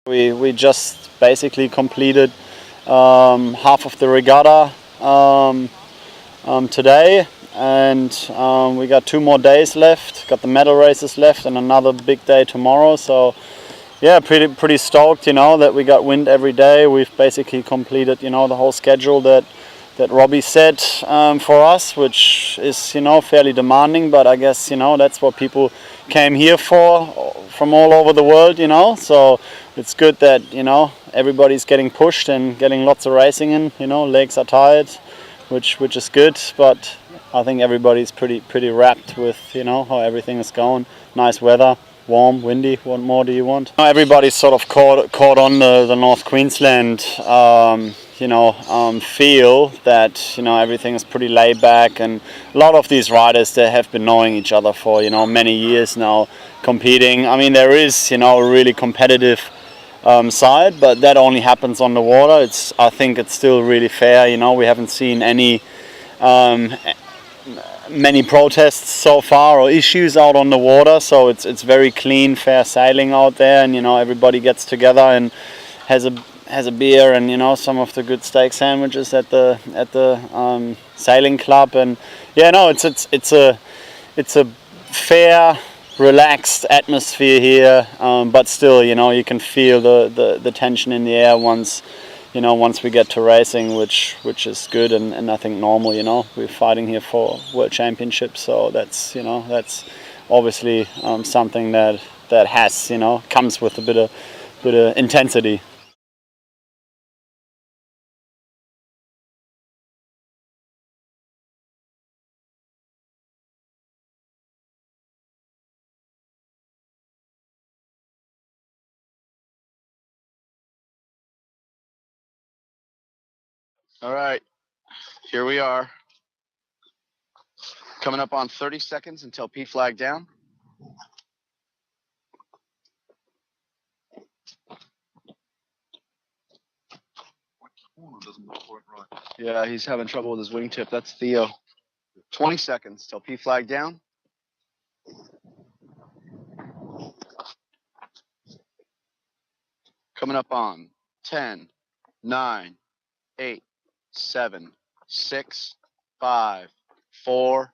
We just basically completed half of the regatta today, and we got 2 more days left. Got the medal races left and another big day tomorrow. So yeah, pretty stoked, you know, that we got wind every day. We've basically completed, you know, the whole schedule that Robbie set for us, which is, you know, fairly demanding, but I guess, you know, that's what people came here for from all over the world, you know. So it's good that, you know, everybody's getting pushed and getting lots of racing in, you know. Legs are tired, which is good, but I think everybody's pretty wrapped with, you know, how everything is going. Nice weather, warm, windy. What more do you want? Everybody's sort of caught on the North Queensland feel that, you know, everything is pretty laid back, and a lot of these riders, they have been knowing each other for, you know, many years now, competing. I mean, there is, you know, a really competitive side, but that only happens on the water. I think it's still really fair, you know. We haven't seen any many protests so far or issues out on the water, so it's very clean, fair sailing out there, and, you know, everybody gets together and has a beer and, you know, some of the good steak sandwiches at the sailing club. And yeah, no, it's a fair, relaxed atmosphere here, but still, you know, you can feel the tension in the air once we get to racing, which is good and I think normal. You know, we're fighting here for world championships, so that's obviously something that has, you know, comes with a bit of intensity. All right, here we are. Coming up on 30 seconds until P flag down. Yeah, he's having trouble with his wingtip. That's Theo. 20 seconds till P flag down. Coming up on 10, 9, 8, 7, 6, 5, 4,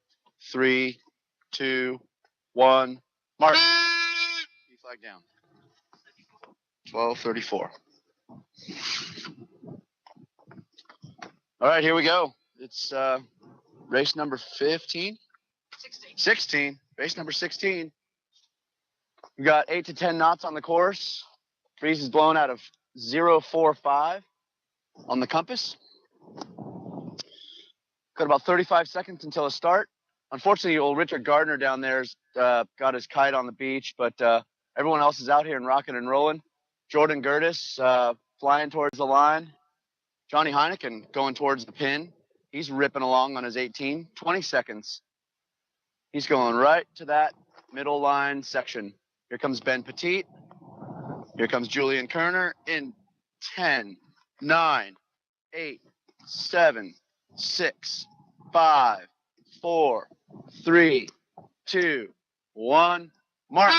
3, 2, 1. Mark. P flag down. 12:34. All right, here we go. It's race number 15? 16. Race number 16. We got 8 to 10 knots on the course. Breeze is blowing out of 045 on the compass. Got about 35 seconds until a start. Unfortunately, old Richard Gardner down there's got his kite on the beach, but everyone else is out here and rocking and rolling. Jordan Gertis flying towards the line. Johnny Heineken going towards the pin. He's ripping along on his 18. 20 seconds. He's going right to that middle line section. Here comes Ben Petit. Here comes Julian Kerner in 10, 9, 8, 7, 6, 5, 4, 3, 2, 1. Mark.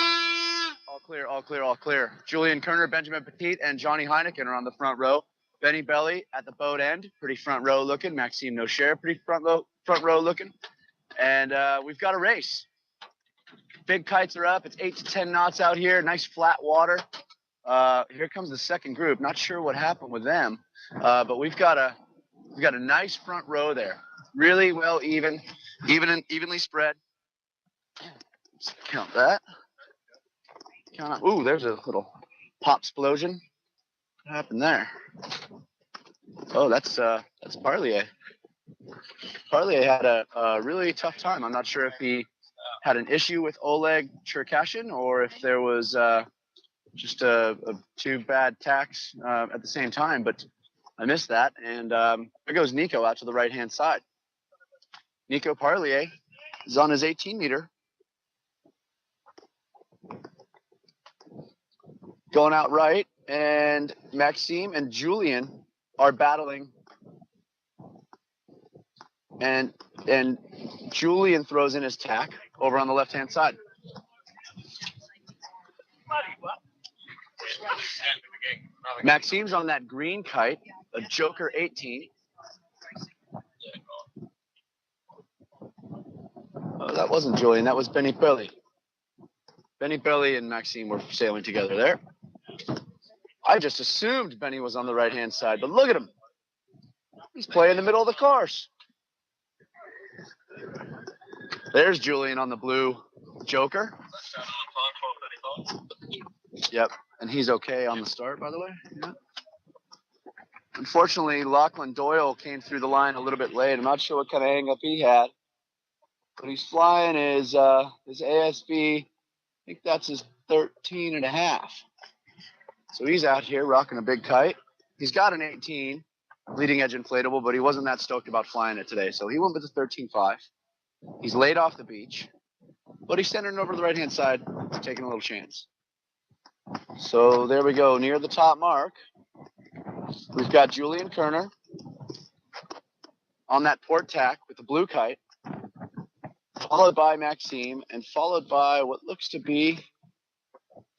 All clear, all clear, all clear. Julian Kerner, Benjamin Petit, and Johnny Heineken are on the front row. Benny Belly at the boat end, pretty front row looking. Maxime Nocher, pretty front row looking. And we've got a race. Big kites are up. It's 8 to 10 knots out here. Nice flat water. Here comes the second group. Not sure what happened with them, but we've got a nice front row there. Really well evenly spread. Let's count that. Ooh, there's a little pop explosion. What happened there? Oh, that's Parlier. Parlier had a really tough time. I'm not sure if he had an issue with Oleg Cherkashin or if there was just two bad tacks at the same time, but I missed that. And there goes Nico out to the right-hand side. Nico Parlier is on his 18-meter. Going out right, and Maxime and Julian are battling. And Julian throws in his tack over on the left-hand side. Maxime's on that green kite, a Joker 18. Oh, that wasn't Julian, that was Benny Burley. Benny Burley and Maxime were sailing together there. I just assumed Benny was on the right-hand side, but look at him. He's playing in the middle of the course. There's Julian on the blue Joker. Yep, and he's okay on the start, by the way. Yeah. Unfortunately, Lachlan Doyle came through the line a little bit late. I'm not sure what kind of hang-up he had. But he's flying his ASB, I think that's his 13 and a half. So he's out here rocking a big kite. He's got an 18, leading edge inflatable, but he wasn't that stoked about flying it today. So he went with the 13.5. He's laid off the beach, but he's centering over to the right-hand side, taking a little chance. So there we go, near the top mark. We've got Julian Kerner on that port tack with the blue kite, followed by Maxime, and followed by what looks to be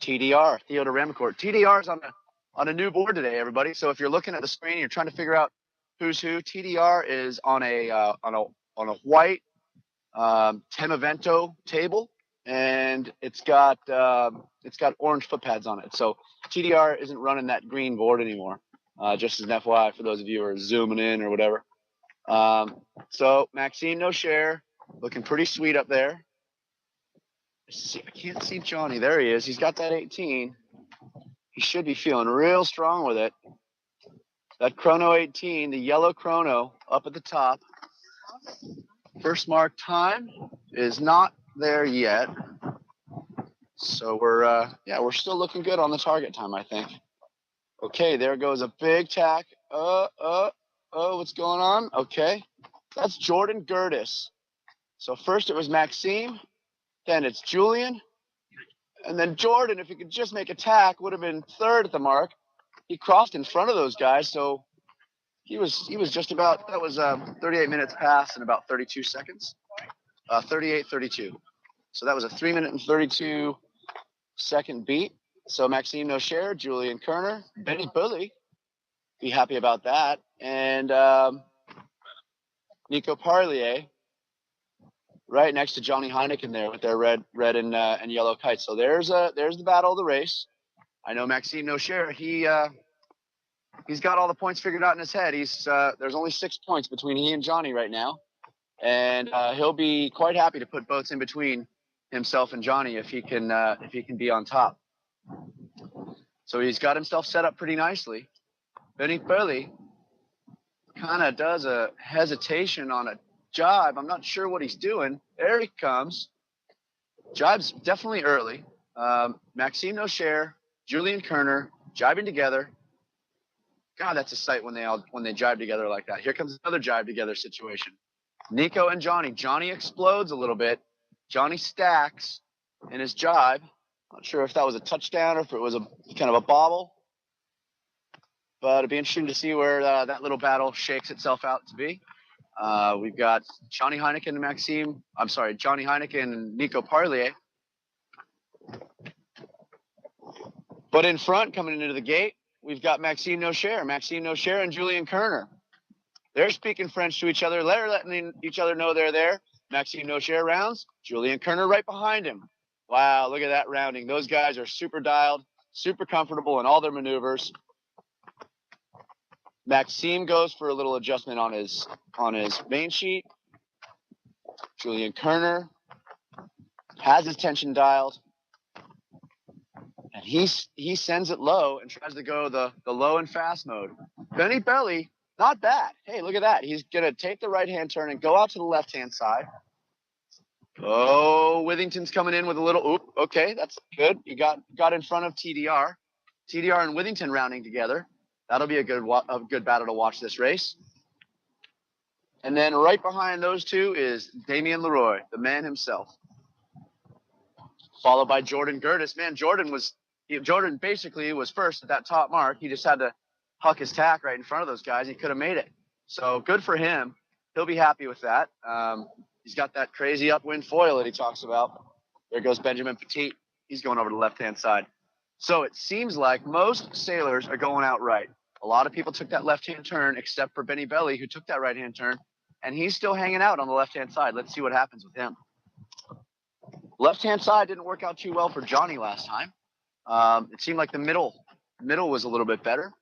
TDR, Theodore Ramacourt. TDR is on a new board today, everybody. So if you're looking at the screen and you're trying to figure out who's who, TDR is on a white Temavento table, and it's got orange foot pads on it. So TDR isn't running that green board anymore. Just as an FYI for those of you who are zooming in or whatever. So Maxime no share, looking pretty sweet up there. I can't see Johnny. There he is. He's got that 18. He should be feeling real strong with it. That chrono 18, the yellow chrono up at the top. First mark time is not there yet. So we're still looking good on the target time, I think. Okay, there goes a big tack. What's going on? Okay, that's Jordan Gertis. So first it was Maxime, then it's Julian, and then Jordan, if he could just make a tack, would have been third at the mark. He crossed in front of those guys, so he was just about, that was 38 minutes past in about 32 seconds. 38:32. So that was a 3 minute and 32 second beat. So Maxime no share, Julian Kerner, Benny Bully, be happy about that, and Nico Parlier right next to Johnny Heineken there with their red and yellow kites. So there's the battle of the race. I know Maxime no share. He's got all the points figured out in his head. There's only 6 points between he and Johnny right now, and he'll be quite happy to put boats in between himself and Johnny if he can be on top. So he's got himself set up pretty nicely. Benny Burley kind of does a hesitation on a jibe. I'm not sure what he's doing. There he comes. Jibe's definitely early. Maxime no share, Julian Kerner jibing together. God, that's a sight when they jibe together like that. Here comes another jibe together situation. Nico and Johnny. Johnny explodes a little bit. Johnny stacks in his jibe. Not sure if that was a touchdown or if it was a kind of a bobble. But it'd be interesting to see where that little battle shakes itself out to be. We've got Johnny Heineken and Nico Parlier. But in front, coming into the gate, we've got Maxime no share and Julian Kerner. They're speaking French to each other. They're letting each other know they're there. Maxime no share rounds. Julian Kerner right behind him. Wow, look at that rounding. Those guys are super dialed, super comfortable in all their maneuvers. Maxime goes for a little adjustment on his main sheet. Julian Kerner has his tension dialed. And he sends it low and tries to go the low and fast mode. Benny Belly, not bad. Hey, look at that. He's going to take the right-hand turn and go out to the left-hand side. Oh, Withington's coming in with a little, oop, okay, that's good. You got in front of TDR. TDR and Withington rounding together. That'll be a good battle to watch this race. And then right behind those two is Damien Leroy, the man himself. Followed by Jordan Gertis. Man, Jordan basically was first at that top mark. He just had to huck his tack right in front of those guys. He could have made it. So good for him. He'll be happy with that. He's got that crazy upwind foil that he talks about. There goes Benjamin Petit. He's going over to the left-hand side. So it seems like most sailors are going out right. A lot of people took that left-hand turn, except for Benny Belly, who took that right-hand turn, and he's still hanging out on the left-hand side. Let's see what happens with him. Left-hand side didn't work out too well for Johnny last time. It seemed like the middle was a little bit better.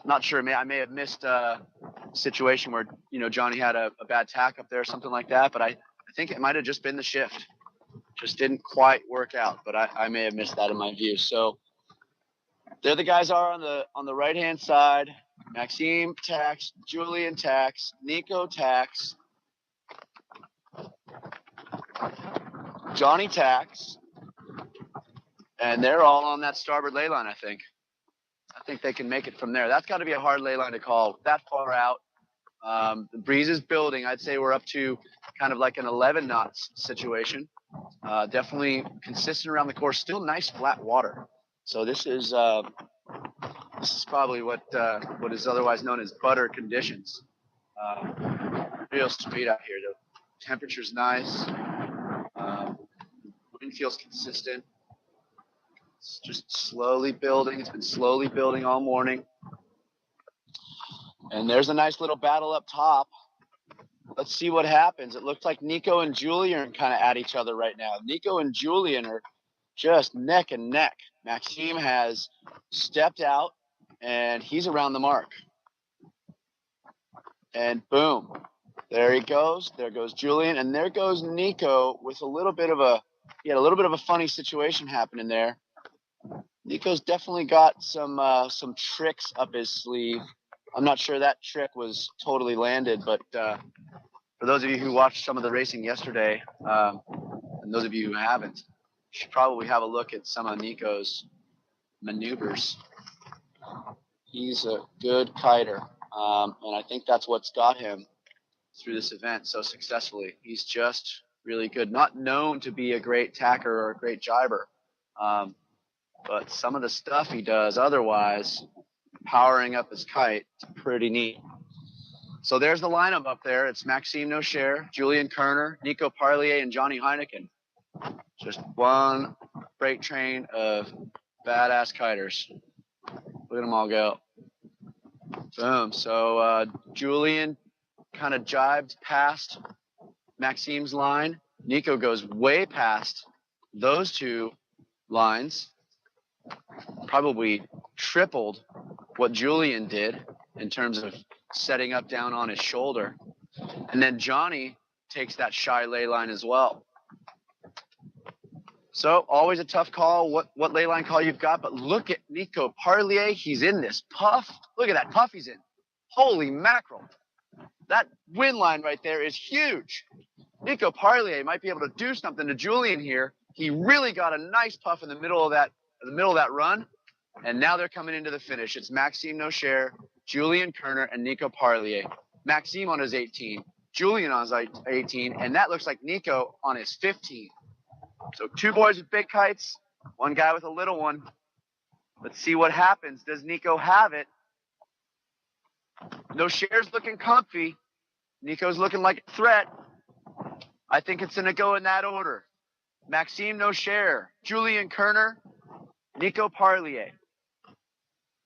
Not sure. I may have missed a situation where Johnny had a bad tack up there or something like that, but I think it might have just been the shift. Just didn't quite work out, but I may have missed that in my view. So there the guys are on the right-hand side. Maxime tacks, Julian tacks, Nico tacks, Johnny tacks, and they're all on that starboard ley line, I think. I think they can make it from there. That's got to be a hard ley line to call that far out. The breeze is building. I'd say we're up to kind of like an 11 knots situation. Definitely consistent around the course. Still nice flat water. So this is probably what is otherwise known as butter conditions. Real sweet out here. The temperature's nice. Wind feels consistent. It's just slowly building. It's been slowly building all morning. And there's a nice little battle up top. Let's see what happens. It looks like Nico and Julian are kind of at each other right now. Nico and Julian are just neck and neck. Maxime has stepped out, and he's around the mark. And boom, there he goes. There goes Julian, and there goes Nico with a little bit of a funny situation happening there. Nico's definitely got some tricks up his sleeve. I'm not sure that trick was totally landed, but for those of you who watched some of the racing yesterday, and those of you who haven't, you should probably have a look at some of Nico's maneuvers. He's a good kiter, and I think that's what's got him through this event so successfully. He's just really good. Not known to be a great tacker or a great jiber, but some of the stuff he does otherwise, powering up his kite, it's pretty neat. So there's the lineup up there. It's Maxime Nocher, Julian Kerner, Nico Parlier, and Johnny Heineken. Just one freight train of badass kiters. Look at them all go. Boom. So Julian kind of jibed past Maxime's line. Nico goes way past those two lines. Probably tripled what Julian did in terms of setting up down on his shoulder. And then Johnny takes that shy ley line as well. So always a tough call, what ley line call you've got, but look at Nico Parlier. He's in this puff. Look at that puff he's in. Holy mackerel. That wind line right there is huge. Nico Parlier might be able to do something to Julian here. He really got a nice puff in the middle of that run. And now they're coming into the finish. It's Maxime Nocher, Julian Kerner, and Nico Parlier. Maxime on his 18, Julian on his 18, and that looks like Nico on his 15. So two boys with big kites, one guy with a little one. Let's see what happens. Does Nico have it? Nocher's looking comfy. Nico's looking like a threat. I think it's going to go in that order. Maxime Nocher, Julian Kerner, Nico Parlier.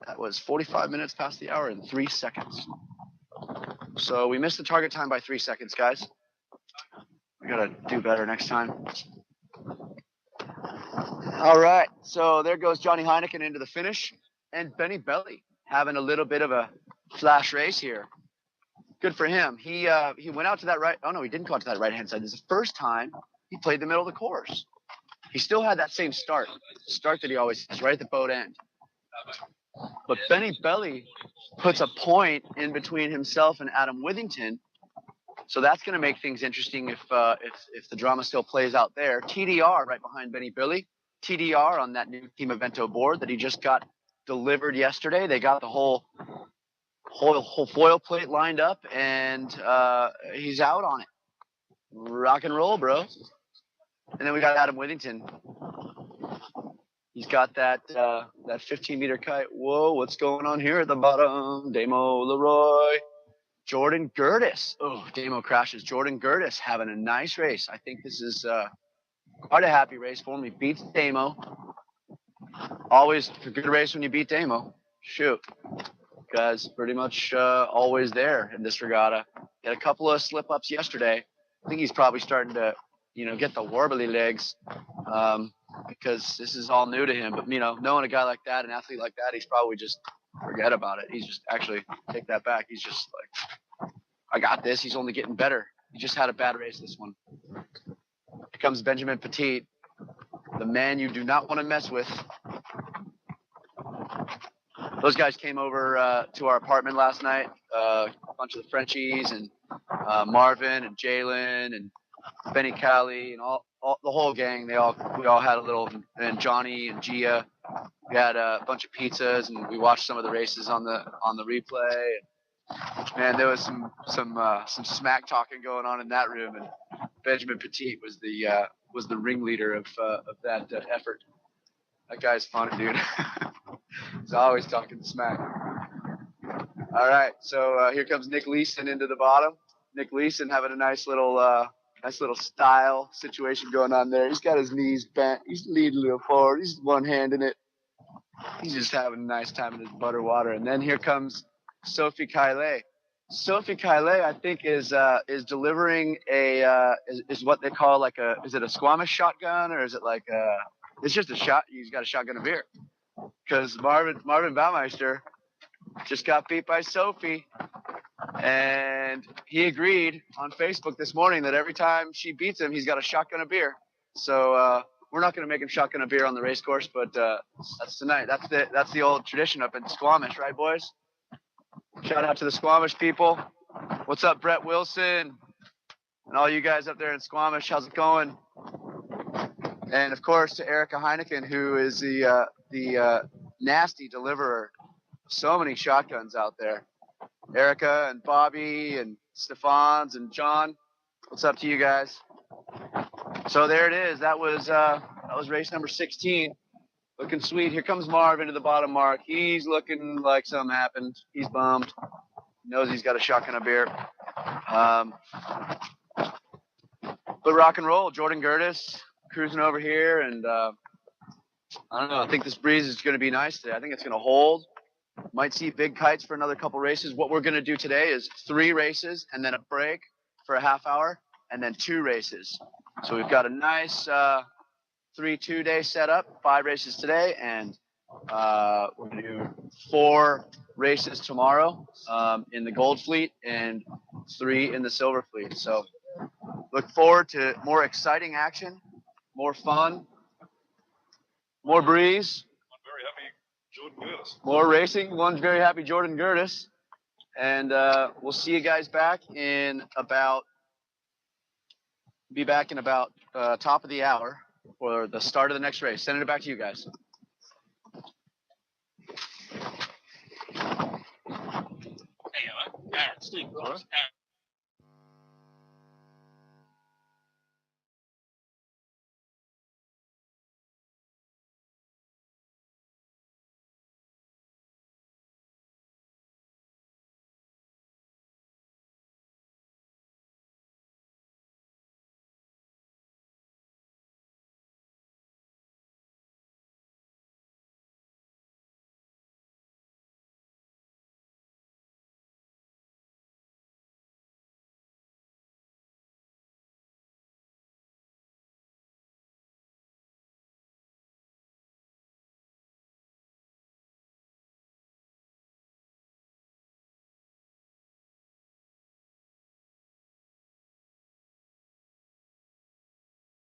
That was 45 minutes past the hour and 3 seconds. So we missed the target time by 3 seconds, guys. We got to do better next time. All right, so there goes Johnny Heineken into the finish. And Benny Belly having a little bit of a flash race here. Good for him. He went out to that right. Oh, no, he didn't go out to that right-hand side. This is the first time he played the middle of the course. He still had that same start that he always has, right at the boat end. But Benny Belly puts a point in between himself and Adam Withington. So that's going to make things interesting if the drama still plays out there. TDR right behind Benny Belly. TDR on that new Team Evento board that he just got delivered yesterday. They got the whole foil plate lined up, and he's out on it. Rock and roll, bro. And then we got Adam Withington. He's got that 15-meter kite. Whoa, what's going on here at the bottom? Damo Leroy. Jordan Gertis. Oh, Damo crashes. Jordan Gertis having a nice race. I think this is quite a happy race for him. He beats Damo. always a good race when you beat Damo. Shoot. Guys pretty much always there in this regatta. Had a couple of slip-ups yesterday. I think he's probably starting to, get the warbly legs because this is all new to him. But, knowing a guy like that, an athlete like that, he's probably just forget about it. He's just actually take that back. He's just like, I got this. He's only getting better. He just had a bad race this one. Here comes Benjamin Petit, the man you do not want to mess with. Those guys came over to our apartment last night. A bunch of the Frenchies and Marvin and Jalen and Benny Callie and all the whole gang. We all had a little, and Johnny and Gia. We had a bunch of pizzas and we watched some of the races on the replay. And, man, there was some smack talking going on in that room, and Benjamin Petit was the ringleader of that effort. That guy's funny, dude. He's always talking smack. All right, so here comes Nick Leeson into the bottom. Nick Leeson having a nice little style situation going on there. He's got his knees bent. He's leading a little forward. He's one-handing it. He's just having a nice time in his butter water. And then here comes Sophie Kylie. Sophie Kylie, I think, is delivering is what they call is it a Squamish shotgun, or is it like it's just a shot? He's got a shotgun of beer. Because Marvin Baumeister just got beat by Sophie, and he agreed on Facebook this morning that every time she beats him, he's got a shotgun of beer. So we're not going to make him shotgun a beer on the race course, but that's tonight. That's the old tradition up in Squamish, right, boys? Shout out to the Squamish people. What's up, Brett Wilson, and all you guys up there in Squamish? How's it going? And of course to Erica Heineken, who is the nasty deliverer. So many shotguns out there. Erica and Bobby and Stefans and John. What's up to you guys? So there it is. That was race number 16. Looking sweet. Here comes Marv into the bottom mark. He's looking like something happened. He's bummed. He knows he's got a shotgun of beer. But rock and roll. Jordan Gertis cruising over here, and I don't know. I think this breeze is going to be nice today. I think it's going to hold. Might see big kites for another couple races. What we're going to do today is 3 races and then a break for a half hour and then 2 races. So we've got a nice 3-2-day setup, 5 races today, and we're going to do 4 races tomorrow in the Gold Fleet and 3 in the Silver Fleet. So look forward to more exciting action, more fun, more breeze. Very happy Jordan Gertis. More racing. One very happy Jordan Gertis. And we'll see you guys back in about top of the hour for the start of the next race. Sending it back to you guys. Hey, Aaron, Steve,